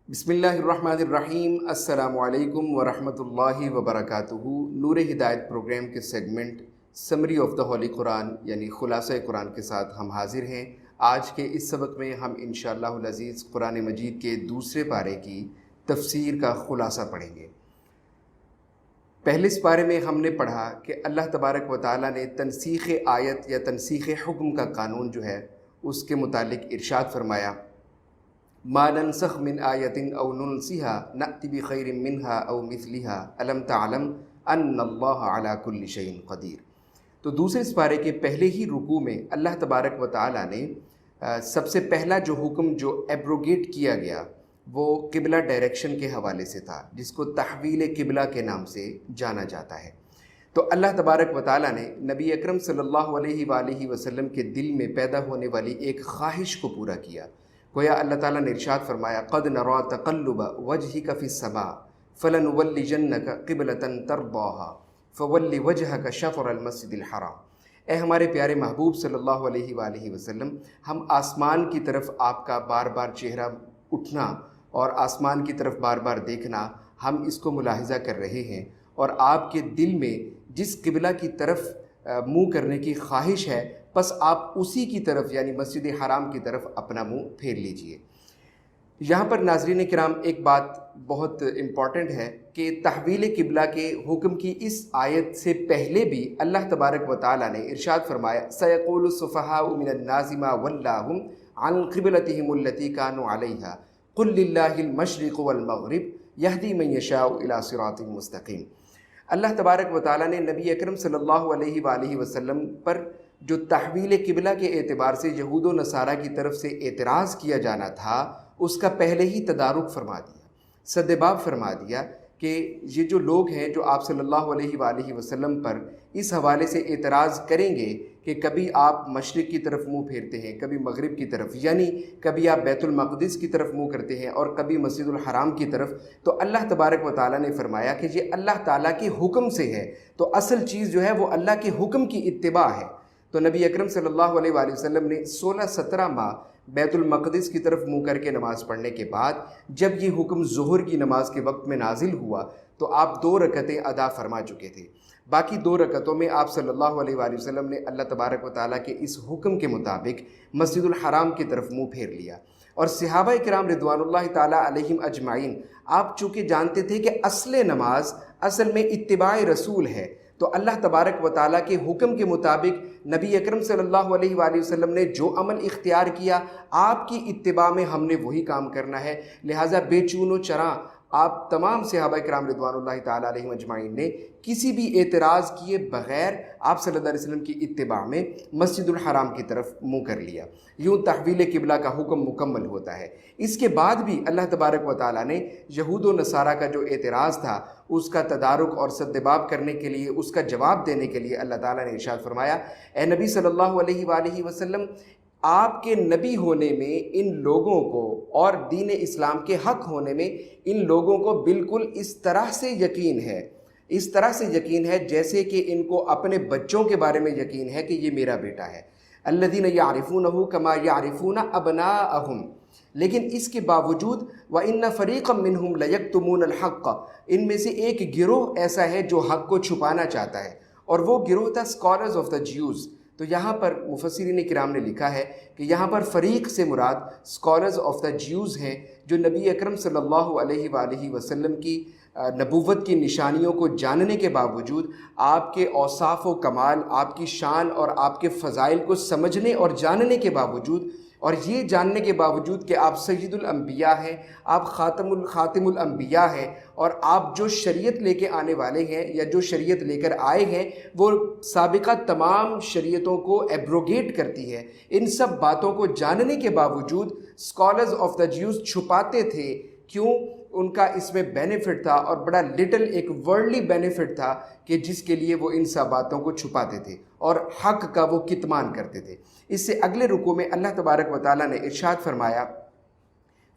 بسم اللہ الرحمن الرحیم۔ السلام علیکم ورحمۃ اللہ وبرکاتہ۔ نور ہدایت پروگرام کے segment summary of the holy Quran یعنی خلاصہ قرآن کے ساتھ ہم حاضر ہیں۔ آج کے اس سبق میں ہم انشاءاللہ العزیز قرآن مجید کے دوسرے پارے کی تفسیر کا خلاصہ پڑھیں گے۔ پہلے اس پارے میں ہم نے پڑھا کہ اللہ تبارک و تعالیٰ نے تنسیخ آیت یا تنسیخ حکم کا قانون جو ہے اس کے متعلق ارشاد فرمایا، ما ننسخ من آیت او ننسها نأتی بخیر منہا او مثلها الم تعلم ان اللہ علی کل شیء قدیر۔ تو دوسرے اس پارے کے پہلے ہی رکوع میں اللہ تبارک و تعالیٰ نے سب سے پہلا جو حکم جو ایبروگیٹ کیا گیا وہ قبلہ ڈائریکشن کے حوالے سے تھا، جس کو تحویل قبلہ کے نام سے جانا جاتا ہے۔ تو اللہ تبارک و تعالیٰ نے نبی اکرم صلی اللہ علیہ وآلہ وسلم کے دل میں پیدا ہونے والی ایک خواہش کو پورا کیا۔ گویا اللہ تعالیٰ نے ارشاد فرمایا، قد نرا تقلب وجہک فی السماء فلنولیجنک قبلۃ ترضاها فول وجہک شطر المسجد الحرام۔ اے ہمارے پیارے محبوب صلی اللہ علیہ وآلہ وسلم، ہم آسمان کی طرف آپ کا بار بار چہرہ اٹھنا اور آسمان کی طرف بار بار دیکھنا ہم اس کو ملاحظہ کر رہے ہیں، اور آپ کے دل میں جس قبلہ کی طرف منہ کرنے کی خواہش ہے، بس آپ اسی کی طرف یعنی مسجد حرام کی طرف اپنا منہ پھیر لیجئے۔ یہاں پر ناظرین کرام ایک بات بہت امپورٹنٹ ہے کہ تحویل قبلہ کے حکم کی اس آیت سے پہلے بھی اللہ تبارک و تعالیٰ نے ارشاد فرمایا، سَيَقُولُ السُّفَهَاءُ مِنَ النَّاسِ مَا وَلَّاهُمْ عَنْ قِبْلَتِهِمُ الَّتِي كَانُوا عَلَيْهَا قُلْ لِلَّهِ الْمَشْرِقُ وَالْمَغْرِبُ يَهْدِي مَن يَشَاءُ إِلَىٰ صِرَاطٍ مُّسْتَقِيمٍ۔ اللہ تبارک و تعالیٰ نے نبی اکرم صلی اللہ علیہ وآلہ وسلم پر جو تحویل قبلہ کے اعتبار سے یہود و نصارہ کی طرف سے اعتراض کیا جانا تھا اس کا پہلے ہی تدارک فرما دیا، سدباب فرما دیا کہ یہ جو لوگ ہیں جو آپ صلی اللہ علیہ وآلہ وسلم پر اس حوالے سے اعتراض کریں گے کہ کبھی آپ مشرق کی طرف منہ پھیرتے ہیں، کبھی مغرب کی طرف، یعنی کبھی آپ بیت المقدس کی طرف منہ کرتے ہیں اور کبھی مسجد الحرام کی طرف، تو اللہ تبارک و تعالیٰ نے فرمایا کہ یہ اللہ تعالیٰ کے حکم سے ہے، تو اصل چیز جو ہے وہ اللہ کے حکم کی اتباع ہے۔ تو نبی اکرم صلی اللہ علیہ وآلہ وسلم نے 16-17 ماہ بیت المقدس کی طرف منہ کر کے نماز پڑھنے کے بعد جب یہ حکم ظہر کی نماز کے وقت میں نازل ہوا تو آپ 2 رکعتیں ادا فرما چکے تھے۔ باقی 2 رکعتوں میں آپ صلی اللہ علیہ وآلہ وسلم نے اللہ تبارک و تعالیٰ کے اس حکم کے مطابق مسجد الحرام کی طرف منہ پھیر لیا۔ اور صحابہ کرام رضوان اللہ تعالیٰ علیہم اجمعین، آپ چونکہ جانتے تھے کہ اصل نماز اصل میں اتباع رسول ہے، تو اللہ تبارک و تعالیٰ کے حکم کے مطابق نبی اکرم صلی اللہ علیہ وآلہ وسلم نے جو عمل اختیار کیا آپ کی اتباع میں ہم نے وہی کام کرنا ہے۔ لہٰذا بے چون و چراں آپ تمام صحابہ کرام رضوان اللہ تعالیٰ علیہ اجمعین نے کسی بھی اعتراض کیے بغیر آپ صلی اللہ علیہ وسلم کی اتباع میں مسجد الحرام کی طرف منہ کر لیا۔ یوں تحویل قبلہ کا حکم مکمل ہوتا ہے۔ اس کے بعد بھی اللہ تبارک و تعالیٰ نے یہود و نصارہ کا جو اعتراض تھا اس کا تدارک اور سدباب کرنے کے لیے، اس کا جواب دینے کے لیے اللہ تعالیٰ نے ارشاد فرمایا، اے نبی صلی اللہ علیہ وآلہ وسلم، آپ کے نبی ہونے میں ان لوگوں کو اور دین اسلام کے حق ہونے میں ان لوگوں کو بالکل اس طرح سے یقین ہے، اس طرح سے یقین ہے جیسے کہ ان کو اپنے بچوں کے بارے میں یقین ہے کہ یہ میرا بیٹا ہے۔ الذین یعرفونہ کما یعرفون ابناءہم، لیکن اس کے باوجود وَإِنَّ فَرِيقًا مِّنْهُمْ لَيَكْتُمُونَ الْحَقَّ، ان میں سے ایک گروہ ایسا ہے جو حق کو چھپانا چاہتا ہے، اور وہ گروہ تھا اسکالرز آف دا جیوز۔ تو یہاں پر مفسرین کرام نے لکھا ہے کہ یہاں پر فریق سے مراد اسکالرز آف دا جیوز ہیں، جو نبی اکرم صلی اللہ علیہ وآلہ وسلم کی نبوت کی نشانیوں کو جاننے کے باوجود، آپ کے اوصاف و کمال، آپ کی شان اور آپ کے فضائل کو سمجھنے اور جاننے کے باوجود، اور یہ جاننے کے باوجود کہ آپ سید الانبیاء ہیں، آپ خاتم الانبیاء ہیں، اور آپ جو شریعت لے کے آنے والے ہیں یا جو شریعت لے کر آئے ہیں وہ سابقہ تمام شریعتوں کو ایبروگیٹ کرتی ہے، ان سب باتوں کو جاننے کے باوجود اسکالرز آف دا جیوز چھپاتے تھے۔ کیوں؟ ان کا اس میں بینیفٹ تھا، اور بڑا لٹل ایک ورلڈلی بینیفٹ تھا کہ جس کے لیے وہ ان سب باتوں کو چھپاتے تھے اور حق کا وہ کتمان کرتے تھے۔ اس سے اگلے رکوع میں اللہ تبارک و تعالیٰ نے ارشاد فرمایا،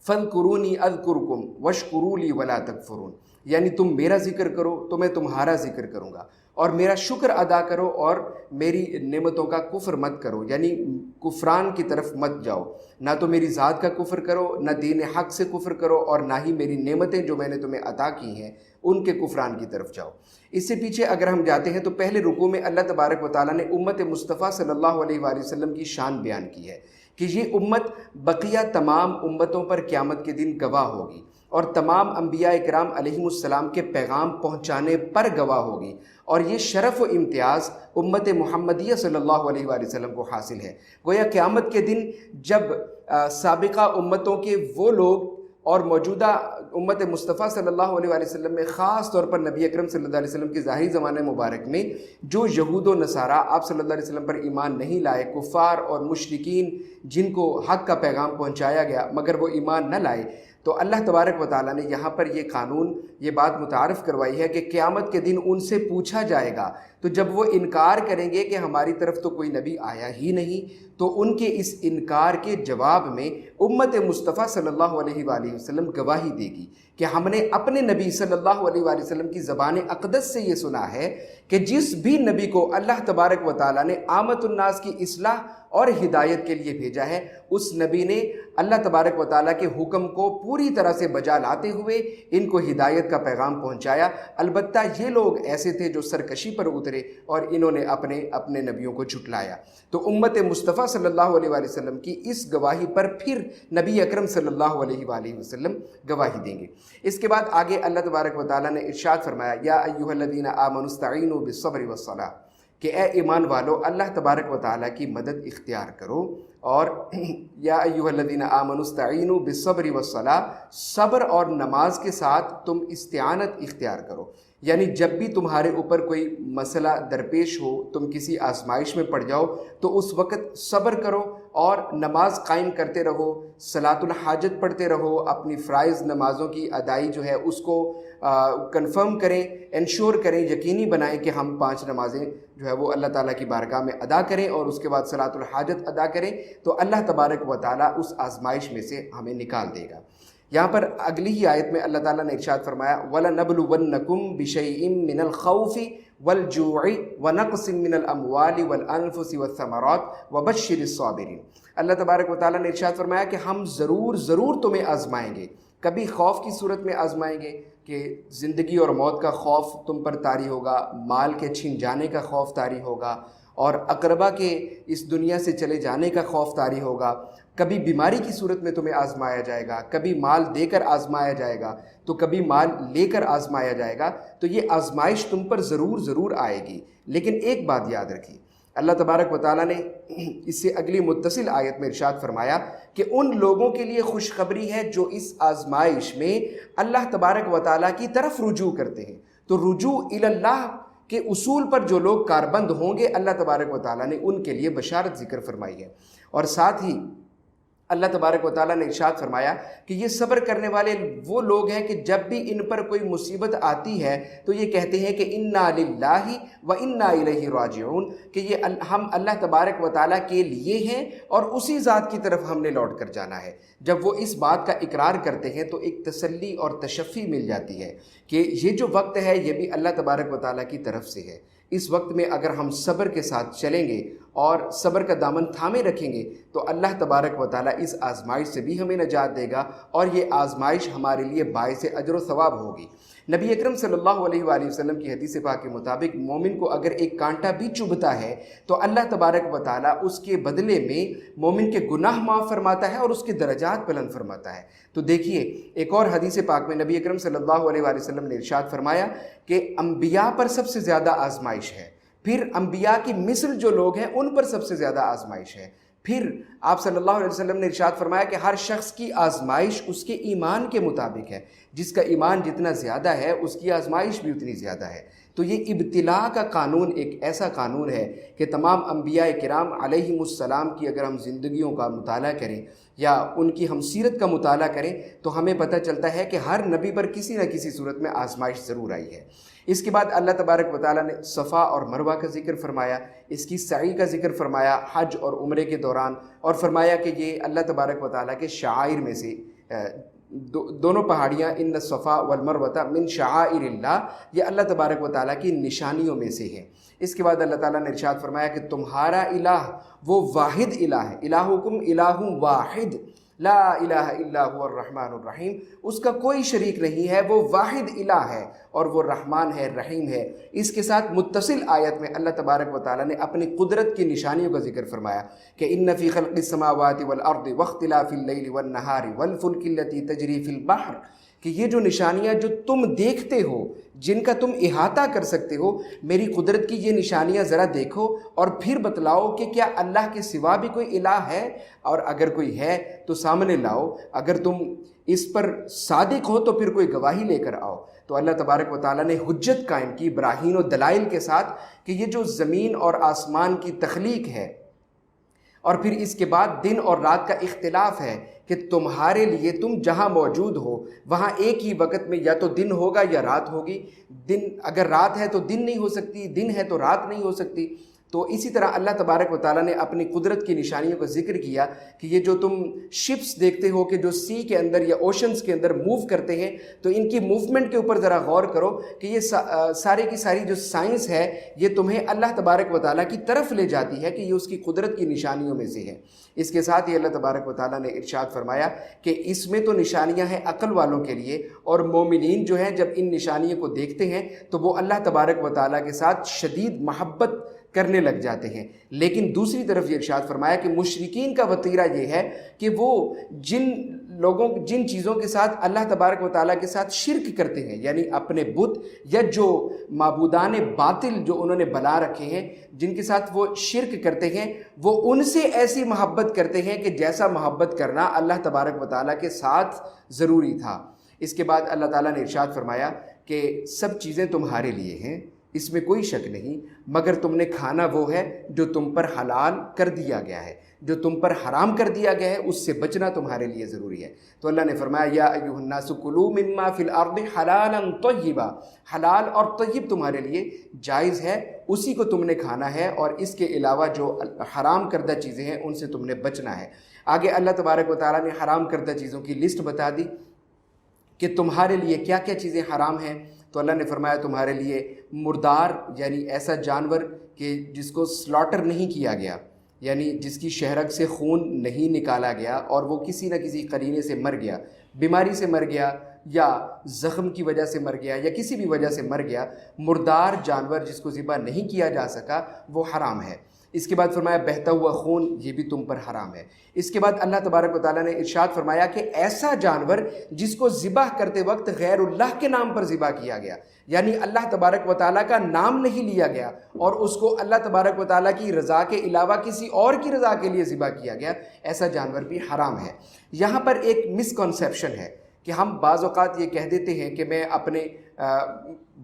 فَاذْكُرُونِي أَذْكُرْكُمْ وَاشْكُرُوا لِي وَلَا تَكْفُرُونَ، یعنی تم میرا ذکر کرو تو میں تمہارا ذکر کروں گا، اور میرا شکر ادا کرو اور میری نعمتوں کا کفر مت کرو، یعنی کفران کی طرف مت جاؤ، نہ تو میری ذات کا کفر کرو، نہ دین حق سے کفر کرو، اور نہ ہی میری نعمتیں جو میں نے تمہیں عطا کی ہیں ان کے کفران کی طرف جاؤ۔ اس سے پیچھے اگر ہم جاتے ہیں تو پہلے رکوع میں اللہ تبارک و تعالیٰ نے امت مصطفیٰ صلی اللہ علیہ وآلہ وسلم کی شان بیان کی ہے کہ یہ امت بقیہ تمام امتوں پر قیامت کے دن گواہ ہوگی، اور تمام انبیاء کرام علیہم السلام کے پیغام پہنچانے پر گواہ ہوگی، اور یہ شرف و امتیاز امت محمدیہ صلی اللہ علیہ وآلہ وسلم کو حاصل ہے۔ گویا قیامت کے دن جب سابقہ امتوں کے وہ لوگ اور موجودہ امت مصطفیٰ صلی اللہ علیہ وآلہ وسلم میں خاص طور پر نبی اکرم صلی اللہ علیہ وسلم کے ظاہری زمانے مبارک میں جو یہود و نصارہ آپ صلی اللہ علیہ وسلم پر ایمان نہیں لائے، کفار اور مشرکین جن کو حق کا پیغام پہنچایا گیا مگر وہ ایمان نہ لائے، تو اللہ تبارک و تعالیٰ نے یہاں پر یہ قانون، یہ بات متعارف کروائی ہے کہ قیامت کے دن ان سے پوچھا جائے گا، تو جب وہ انکار کریں گے کہ ہماری طرف تو کوئی نبی آیا ہی نہیں، تو ان کے اس انکار کے جواب میں امت مصطفیٰ صلی اللہ علیہ وآلہ وسلم گواہی دے گی کہ ہم نے اپنے نبی صلی اللہ علیہ وآلہ وسلم کی زبان اقدس سے یہ سنا ہے کہ جس بھی نبی کو اللہ تبارک و تعالیٰ نے عامت الناس کی اصلاح اور ہدایت کے لیے بھیجا ہے، اس نبی نے اللہ تبارک و تعالیٰ کے حکم کو پوری طرح سے بجا لاتے ہوئے ان کو ہدایت کا پیغام پہنچایا۔ البتہ یہ لوگ ایسے تھے جو سرکشی پر اترے اور انہوں نے اپنے نبیوں کو جھٹلایا۔ تو امت مصطفیٰ صلی اللہ علیہ وآلہ وسلم کی اس گواہی پر پھر نبی اکرم صلی اللہ علیہ وآلہ وسلم گواہی دیں گے۔ اس کے بعد آگے اللہ تبارک و تعالیٰ نے ارشاد فرمایا، یا ایھا الذین آمنوا استعینوا بالصبر والصلاۃ، کہ اے ایمان والو اللہ تبارک و تعالیٰ کی مدد اختیار کرو، اور یا ایھا الذین آمنوا استعینوا بالصبر والصلاۃ، صبر اور نماز کے ساتھ تم استعانت اختیار کرو، یعنی جب بھی تمہارے اوپر کوئی مسئلہ درپیش ہو، تم کسی آزمائش میں پڑ جاؤ تو اس وقت صبر کرو اور نماز قائم کرتے رہو، صلاۃ الحاجت پڑھتے رہو، اپنی فرائض نمازوں کی ادائی جو ہے اس کو کنفرم کریں، انشور کریں، یقینی بنائیں کہ ہم 5 نمازیں جو ہے وہ اللہ تعالیٰ کی بارگاہ میں ادا کریں، اور اس کے بعد صلاۃ الحاجت ادا کریں، تو اللہ تبارک و تعالیٰ اس آزمائش میں سے ہمیں نکال دے گا۔ یہاں پر اگلی ہی آیت میں اللہ تعالیٰ نے ارشاد فرمایا، وَلَنَبْلُوَنَّكُمْ بِشَيْءٍ مِّنَ الْخَوْفِ وَالْجُوعِ وَنَقْصٍ مِّنَ الْأَمْوَالِ وَالْأَنفُسِ وَالثَّمَرَاتِ وَبَشِّرِ الصَّابِرِينَ۔ اللہ تبارک و تعالیٰ نے ارشاد فرمایا کہ ہم ضرور تمہیں آزمائیں گے، کبھی خوف کی صورت میں آزمائیں گے کہ زندگی اور موت کا خوف تم پر طاری ہوگا، مال کے چھن جانے کا خوف طاری ہوگا، اور اقربا کے اس دنیا سے چلے جانے کا خوف طاری ہوگا، کبھی بیماری کی صورت میں تمہیں آزمایا جائے گا، کبھی مال دے کر آزمایا جائے گا، تو کبھی مال لے کر آزمایا جائے گا، تو یہ آزمائش تم پر ضرور آئے گی۔ لیکن ایک بات یاد رکھیے، اللہ تبارک و تعالیٰ نے اس سے اگلی متصل آیت میں ارشاد فرمایا کہ ان لوگوں کے لیے خوشخبری ہے جو اس آزمائش میں اللہ تبارک و تعالیٰ کی طرف رجوع کرتے ہیں۔ تو رجوع اللہ کے اصول پر جو لوگ کاربند ہوں گے، اللہ تبارک و تعالیٰ نے ان کے لیے بشارت ذکر فرمائی ہے، اور ساتھ ہی اللہ تبارک و تعالیٰ نے ارشاد فرمایا کہ یہ صبر کرنے والے وہ لوگ ہیں کہ جب بھی ان پر کوئی مصیبت آتی ہے تو یہ کہتے ہیں کہ انا للہ و انا الیہ راجعون، کہ یہ ہم اللہ تبارک و تعالیٰ کے لیے ہیں اور اسی ذات کی طرف ہم نے لوٹ کر جانا ہے۔ جب وہ اس بات کا اقرار کرتے ہیں تو ایک تسلی اور تشفی مل جاتی ہے کہ یہ جو وقت ہے یہ بھی اللہ تبارک و تعالیٰ کی طرف سے ہے۔ اس وقت میں اگر ہم صبر کے ساتھ چلیں گے اور صبر کا دامن تھامے رکھیں گے تو اللہ تبارک و تعالیٰ اس آزمائش سے بھی ہمیں نجات دے گا، اور یہ آزمائش ہمارے لیے باعث اجر و ثواب ہوگی۔ نبی اکرم صلی اللہ علیہ وآلہ وسلم کی حدیث پاک کے مطابق مومن کو اگر ایک کانٹا بھی چبھتا ہے تو اللہ تبارک و تعالیٰ اس کے بدلے میں مومن کے گناہ معاف فرماتا ہے اور اس کے درجات بلند فرماتا ہے۔ تو دیکھیے ایک اور حدیث پاک میں نبی اکرم صلی اللہ علیہ وآلہ وسلم نے ارشاد فرمایا کہ انبیاء پر سب سے زیادہ آزمائش ہے، پھر انبیاء کی مثل جو لوگ ہیں ان پر سب سے زیادہ آزمائش ہے، پھر آپ صلی اللہ علیہ وسلم نے ارشاد فرمایا کہ ہر شخص کی آزمائش اس کے ایمان کے مطابق ہے، جس کا ایمان جتنا زیادہ ہے اس کی آزمائش بھی اتنی زیادہ ہے۔ تو یہ ابتلاء کا قانون ایک ایسا قانون ہے کہ تمام انبیاء کرام علیہم السلام کی اگر ہم زندگیوں کا مطالعہ کریں یا ان کی ہم سیرت کا مطالعہ کریں تو ہمیں پتہ چلتا ہے کہ ہر نبی پر کسی نہ کسی صورت میں آزمائش ضرور آئی ہے۔ اس کے بعد اللہ تبارک و تعالیٰ نے صفا اور مروہ کا ذکر فرمایا، اس کی سعی کا ذکر فرمایا حج اور عمرے کے دوران، اور فرمایا کہ یہ اللہ تبارک و تعالیٰ کے شعائر میں سے دونوں پہاڑیاں ان الصفا والمروہ من شعائر اللہ، یہ اللہ تبارک و تعالیٰ کی نشانیوں میں سے ہے۔ اس کے بعد اللہ تعالیٰ نے ارشاد فرمایا کہ تمہارا الہ وہ واحد الہ ہے، الہکم الہ واحد لا الہ الا هو الرحمن الرحیم، اس کا کوئی شریک نہیں ہے، وہ واحد الہ ہے اور وہ رحمان ہے، رحیم ہے۔ اس کے ساتھ متصل آیت میں اللہ تبارک و تعالیٰ نے اپنی قدرت کی نشانیوں کا ذکر فرمایا کہ ان فی خلق السماوات والارض واختلاف اللیل والنہار والفلک التی تجری فی البحر، کہ یہ جو نشانیاں جو تم دیکھتے ہو، جن کا تم احاطہ کر سکتے ہو، میری قدرت کی یہ نشانیاں ذرا دیکھو اور پھر بتلاؤ کہ کیا اللہ کے سوا بھی کوئی الہ ہے، اور اگر کوئی ہے تو سامنے لاؤ، اگر تم اس پر صادق ہو تو پھر کوئی گواہی لے کر آؤ۔ تو اللہ تبارک و تعالیٰ نے حجت قائم کی براہین و دلائل کے ساتھ کہ یہ جو زمین اور آسمان کی تخلیق ہے، اور پھر اس کے بعد دن اور رات کا اختلاف ہے کہ تمہارے لیے تم جہاں موجود ہو وہاں ایک ہی وقت میں یا تو دن ہوگا یا رات ہوگی، دن اگر رات ہے تو دن نہیں ہو سکتی، دن ہے تو رات نہیں ہو سکتی۔ تو اسی طرح اللہ تبارک و تعالیٰ نے اپنی قدرت کی نشانیوں کا ذکر کیا کہ یہ جو تم شپس دیکھتے ہو کہ جو سی کے اندر یا اوشنز کے اندر موو کرتے ہیں، تو ان کی موومنٹ کے اوپر ذرا غور کرو کہ یہ سارے کی ساری جو سائنس ہے یہ تمہیں اللہ تبارک و تعالیٰ کی طرف لے جاتی ہے کہ یہ اس کی قدرت کی نشانیوں میں سے ہے۔ اس کے ساتھ ہی اللہ تبارک و تعالیٰ نے ارشاد فرمایا کہ اس میں تو نشانیاں ہیں عقل والوں کے لیے، اور مومنین جو ہیں جب ان نشانیوں کو دیکھتے ہیں تو وہ اللہ تبارک و تعالیٰ کے ساتھ شدید محبت کرنے لگ جاتے ہیں۔ لیکن دوسری طرف یہ ارشاد فرمایا کہ مشرکین کا وتیرہ یہ ہے کہ وہ جن چیزوں کے ساتھ اللہ تبارک و تعالیٰ کے ساتھ شرک کرتے ہیں، یعنی اپنے بت یا جو معبودان باطل جو انہوں نے بنا رکھے ہیں جن کے ساتھ وہ شرک کرتے ہیں، وہ ان سے ایسی محبت کرتے ہیں کہ جیسا محبت کرنا اللہ تبارک و تعالیٰ کے ساتھ ضروری تھا۔ اس کے بعد اللہ تعالیٰ نے ارشاد فرمایا کہ سب چیزیں تمہارے لیے ہیں، اس میں کوئی شک نہیں، مگر تم نے کھانا وہ ہے جو تم پر حلال کر دیا گیا ہے، جو تم پر حرام کر دیا گیا ہے اس سے بچنا تمہارے لیے ضروری ہے۔ تو اللہ نے فرمایا یا ایھا الناس کلوا مما فی الارض حلالا طیبا، حلال اور طیب تمہارے لیے جائز ہے، اسی کو تم نے کھانا ہے، اور اس کے علاوہ جو حرام کردہ چیزیں ہیں ان سے تم نے بچنا ہے۔ آگے اللہ تبارک و تعالیٰ نے حرام کردہ چیزوں کی لسٹ بتا دی کہ تمہارے لیے کیا کیا چیزیں حرام ہیں۔ تو اللہ نے فرمایا تمہارے لیے مردار، یعنی ایسا جانور کہ جس کو سلاٹر نہیں کیا گیا، یعنی جس کی شہرگ سے خون نہیں نکالا گیا اور وہ کسی نہ کسی قرینے سے مر گیا، بیماری سے مر گیا یا زخم کی وجہ سے مر گیا یا کسی بھی وجہ سے مر گیا، مردار جانور جس کو ذبح نہیں کیا جا سکا وہ حرام ہے۔ اس کے بعد فرمایا بہتا ہوا خون یہ بھی تم پر حرام ہے۔ اس کے بعد اللہ تبارک و تعالیٰ نے ارشاد فرمایا کہ ایسا جانور جس کو ذبح کرتے وقت غیر اللہ کے نام پر ذبح کیا گیا، یعنی اللہ تبارک و تعالیٰ کا نام نہیں لیا گیا اور اس کو اللہ تبارک و تعالیٰ کی رضا کے علاوہ کسی اور کی رضا کے لیے ذبح کیا گیا، ایسا جانور بھی حرام ہے۔ یہاں پر ایک مسکنسیپشن ہے کہ ہم بعض اوقات یہ کہہ دیتے ہیں کہ میں اپنے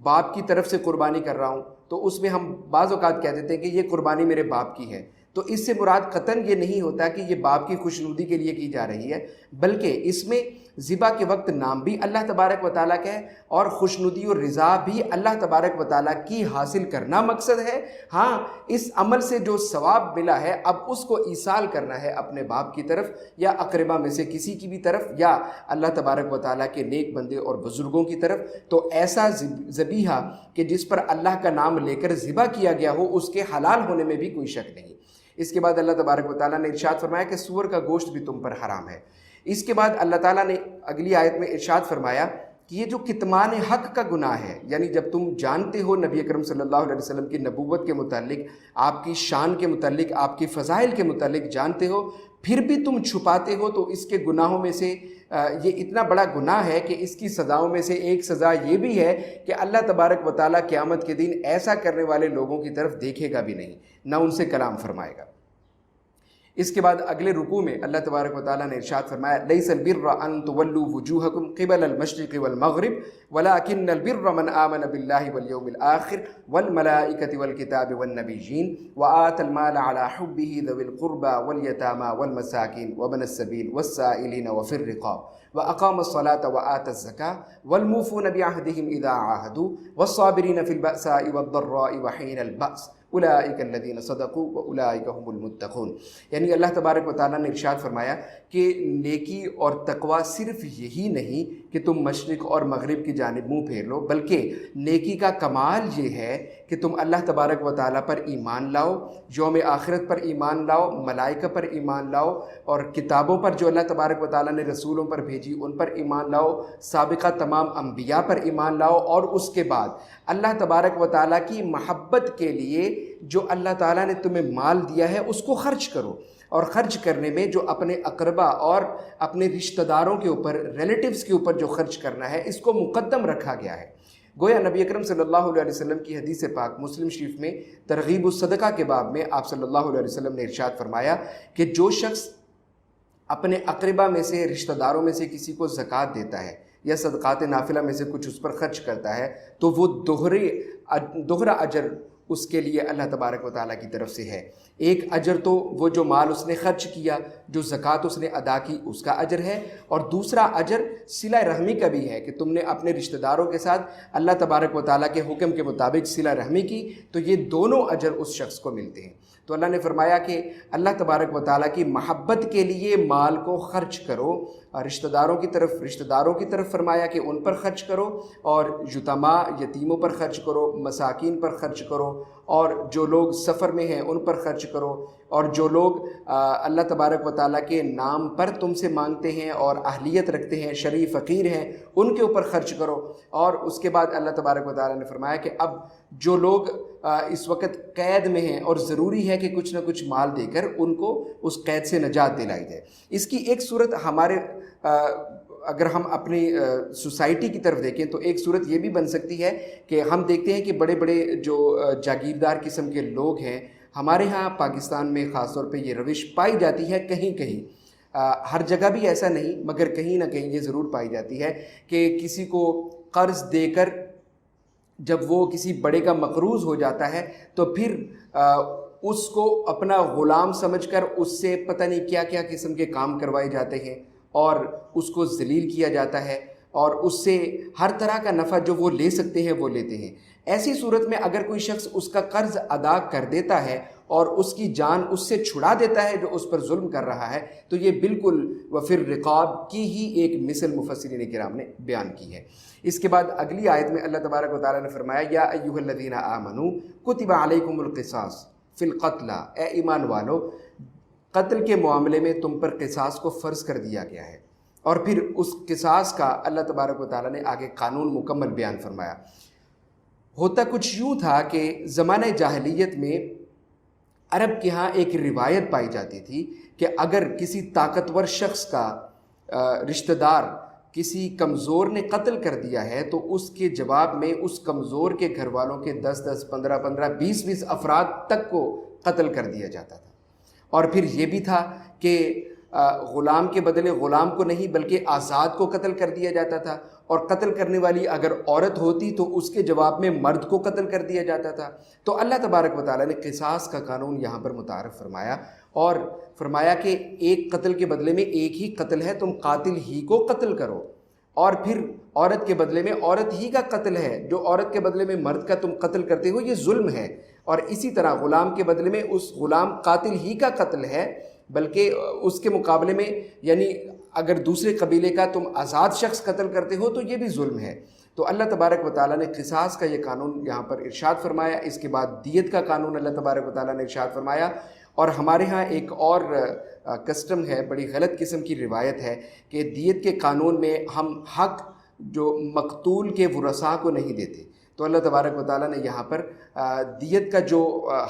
باپ کی طرف سے قربانی کر رہا ہوں، تو اس میں ہم بعض اوقات کہہ دیتے ہیں کہ یہ قربانی میرے باپ کی ہے، تو اس سے مراد قطعاً یہ نہیں ہوتا کہ یہ باپ کی خوشنودی کے لیے کی جا رہی ہے، بلکہ اس میں ذبح کے وقت نام بھی اللہ تبارک و تعالیٰ کا ہے اور خوشنودی اور رضا بھی اللہ تبارک و تعالیٰ کی حاصل کرنا مقصد ہے۔ ہاں، اس عمل سے جو ثواب ملا ہے اب اس کو ایصال کرنا ہے اپنے باپ کی طرف یا اقربا میں سے کسی کی بھی طرف یا اللہ تبارک و تعالیٰ کے نیک بندے اور بزرگوں کی طرف۔ تو ایسا ذبیحہ کہ جس پر اللہ کا نام لے کر ذبح کیا گیا ہو اس کے حلال ہونے میں بھی کوئی شک نہیں۔ اس کے بعد اللہ تبارک و تعالیٰ نے ارشاد فرمایا کہ سور کا گوشت بھی تم پر حرام ہے۔ اس کے بعد اللہ تعالیٰ نے اگلی آیت میں ارشاد فرمایا کہ یہ جو کتمان حق کا گناہ ہے، یعنی جب تم جانتے ہو نبی اکرم صلی اللہ علیہ وسلم کی نبوت کے متعلق، آپ کی شان کے متعلق، آپ کی فضائل کے متعلق جانتے ہو، پھر بھی تم چھپاتے ہو، تو اس کے گناہوں میں سے یہ اتنا بڑا گناہ ہے کہ اس کی سزاؤں میں سے ایک سزا یہ بھی ہے کہ اللہ تبارک و تعالیٰ قیامت کے دن ایسا کرنے والے لوگوں کی طرف دیکھے گا بھی نہیں، نہ ان سے کلام فرمائے گا۔ اس کے بعد اگلے رکوع میں اللہ تبارک و تعالیٰ نے ارشاد فرمایا لیس البر ان تولوا وجوہکم قبل المشرق والمغرب ولکن البر من آمن باللہ والیوم الآخر والملائکۃ والکتاب والنبیین وآتى المال على حبه ذوی القربى والیتامى والمساکین وابن السبیل والسائلین وفی الرقاب وأقام الصلاة وآتى الزكاة والموفون بعهدهم إذا عاهدوا والصابرين في البأساء والضراء وحين البأس اولئک الذین صدقوا واولئک هم المتقون۔ یعنی اللہ تبارک و تعالیٰ نے ارشاد فرمایا کہ نیکی اور تقوی صرف یہی نہیں کہ تم مشرق اور مغرب کی جانب منہ پھیر لو، بلکہ نیکی کا کمال یہ ہے کہ تم اللہ تبارک و تعالیٰ پر ایمان لاؤ، یوم آخرت پر ایمان لاؤ، ملائکہ پر ایمان لاؤ، اور کتابوں پر جو اللہ تبارک و تعالیٰ نے رسولوں پر بھیجی ان پر ایمان لاؤ، سابقہ تمام انبیاء پر ایمان لاؤ، اور اس کے بعد اللہ تبارک و تعالیٰ کی محبت کے لیے جو اللہ تعالیٰ نے تمہیں مال دیا ہے اس کو خرچ کرو، اور خرچ کرنے میں جو اپنے اقربا اور اپنے رشتہ داروں کے اوپر، ریلیٹیوز کے اوپر جو خرچ کرنا ہے اس کو مقدم رکھا گیا ہے۔ گویا نبی اکرم صلی اللہ علیہ وسلم کی حدیث پاک مسلم شریف میں ترغیب الصدقہ کے باب میں آپ صلی اللہ علیہ وسلم نے ارشاد فرمایا کہ جو شخص اپنے اقربا میں سے، رشتہ داروں میں سے کسی کو زکوٰۃ دیتا ہے یا صدقات نافلہ میں سے کچھ اس پر خرچ کرتا ہے تو وہ دوہرا اجر اس کے لیے اللہ تبارک و تعالیٰ کی طرف سے ہے۔ ایک اجر تو وہ جو مال اس نے خرچ کیا، جو زکوٰۃ اس نے ادا کی، اس کا اجر ہے، اور دوسرا اجر صلہ رحمی کا بھی ہے کہ تم نے اپنے رشتہ داروں کے ساتھ اللہ تبارک و تعالیٰ کے حکم کے مطابق صلہ رحمی کی، تو یہ دونوں اجر اس شخص کو ملتے ہیں۔ تو اللہ نے فرمایا کہ اللہ تبارک و تعالیٰ کی محبت کے لیے مال کو خرچ کرو، اور رشتہ داروں کی طرف فرمایا کہ ان پر خرچ کرو، اور یتیما، یتیموں پر خرچ کرو، مساکین پر خرچ کرو، اور جو لوگ سفر میں ہیں ان پر خرچ کرو، اور جو لوگ اللہ تبارک و تعالیٰ کے نام پر تم سے مانگتے ہیں اور اہلیت رکھتے ہیں، شرعی فقیر ہیں، ان کے اوپر خرچ کرو۔ اور اس کے بعد اللہ تبارک و تعالیٰ نے فرمایا کہ اب جو لوگ اس وقت قید میں ہیں اور ضروری ہے کہ کچھ نہ کچھ مال دے کر ان کو اس قید سے نجات دلائی جائے۔ اس کی ایک صورت ہمارے اگر ہم اپنی سوسائٹی کی طرف دیکھیں تو ایک صورت یہ بھی بن سکتی ہے کہ ہم دیکھتے ہیں کہ بڑے بڑے جو جاگیردار قسم کے لوگ ہیں، ہمارے ہاں پاکستان میں خاص طور پہ یہ روش پائی جاتی ہے، کہیں کہیں، ہر جگہ بھی ایسا نہیں مگر کہیں نہ کہیں یہ ضرور پائی جاتی ہے کہ کسی کو قرض دے کر جب وہ کسی بڑے کا مقروض ہو جاتا ہے تو پھر اس کو اپنا غلام سمجھ کر اس سے پتہ نہیں کیا کیا قسم کے کام کروائے جاتے ہیں، اور اس کو ذلیل کیا جاتا ہے، اور اس سے ہر طرح کا نفع جو وہ لے سکتے ہیں وہ لیتے ہیں۔ ایسی صورت میں اگر کوئی شخص اس کا قرض ادا کر دیتا ہے اور اس کی جان اس سے چھڑا دیتا ہے جو اس پر ظلم کر رہا ہے، تو یہ بالکل وفر رقاب کی ہی ایک مثل مفسرین کرام نے بیان کی ہے۔ اس کے بعد اگلی آیت میں اللہ تبارک و تعالیٰ نے فرمایا یا ایھا الذین آمنوا کتب علیکم القصاص فی القتلی، اے ایمان والو قتل کے معاملے میں تم پر قصاص کو فرض کر دیا گیا ہے۔ اور پھر اس قصاص کا اللہ تبارک و تعالیٰ نے آگے قانون مکمل بیان فرمایا۔ ہوتا کچھ یوں تھا کہ زمانہ جاہلیت میں عرب کے ہاں ایک روایت پائی جاتی تھی کہ اگر کسی طاقتور شخص کا رشتہ دار کسی کمزور نے قتل کر دیا ہے تو اس کے جواب میں اس کمزور کے گھر والوں کے 10 15 20 افراد تک کو قتل کر دیا جاتا تھا۔ اور پھر یہ بھی تھا کہ غلام کے بدلے غلام کو نہیں بلکہ آزاد کو قتل کر دیا جاتا تھا، اور قتل کرنے والی اگر عورت ہوتی تو اس کے جواب میں مرد کو قتل کر دیا جاتا تھا۔ تو اللہ تبارک و تعالیٰ نے قصاص کا قانون یہاں پر متعارف فرمایا، اور فرمایا کہ ایک قتل کے بدلے میں ایک ہی قتل ہے، تم قاتل ہی کو قتل کرو، اور پھر عورت کے بدلے میں عورت ہی کا قتل ہے، جو عورت کے بدلے میں مرد کا تم قتل کرتے ہو یہ ظلم ہے، اور اسی طرح غلام کے بدلے میں اس غلام قاتل ہی کا قتل ہے، بلکہ اس کے مقابلے میں یعنی اگر دوسرے قبیلے کا تم آزاد شخص قتل کرتے ہو تو یہ بھی ظلم ہے۔ تو اللہ تبارک و تعالیٰ نے قصاص کا یہ قانون یہاں پر ارشاد فرمایا۔ اس کے بعد دیت کا قانون اللہ تبارک و تعالیٰ نے ارشاد فرمایا۔ اور ہمارے ہاں ایک اور کسٹم ہے، بڑی غلط قسم کی روایت ہے کہ دیت کے قانون میں ہم حق جو مقتول کے ورثاء کو نہیں دیتے، تو اللہ تبارک و تعالیٰ نے یہاں پر دیت کا جو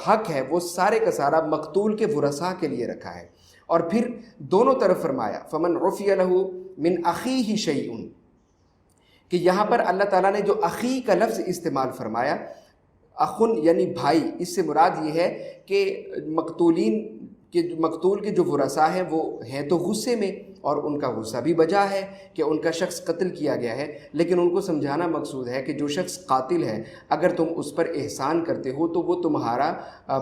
حق ہے وہ سارے کا سارا مقتول کے ورثاء کے لیے رکھا ہے، اور پھر دونوں طرف فرمایا فمن عفی لہ من اخیہ شیء، کہ یہاں پر اللہ تعالیٰ نے جو اخی کا لفظ استعمال فرمایا، اخن یعنی بھائی، اس سے مراد یہ ہے کہ مقتول کے جو ورثاء ہیں وہ ہیں تو غصے میں، اور ان کا غصہ بھی بجا ہے کہ ان کا شخص قتل کیا گیا ہے، لیکن ان کو سمجھانا مقصود ہے کہ جو شخص قاتل ہے اگر تم اس پر احسان کرتے ہو تو وہ تمہارا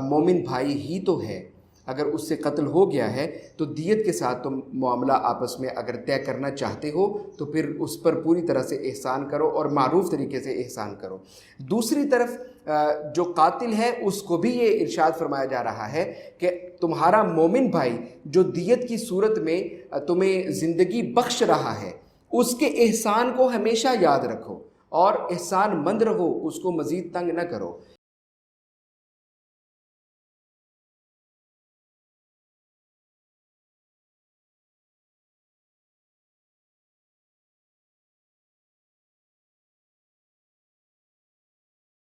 مومن بھائی ہی تو ہے، اگر اس سے قتل ہو گیا ہے تو دیت کے ساتھ تم معاملہ آپس میں اگر طے کرنا چاہتے ہو تو پھر اس پر پوری طرح سے احسان کرو اور معروف طریقے سے احسان کرو۔ دوسری طرف جو قاتل ہے اس کو بھی یہ ارشاد فرمایا جا رہا ہے کہ تمہارا مومن بھائی جو دیت کی صورت میں تمہیں زندگی بخش رہا ہے اس کے احسان کو ہمیشہ یاد رکھو اور احسان مند رہو، اس کو مزید تنگ نہ کرو۔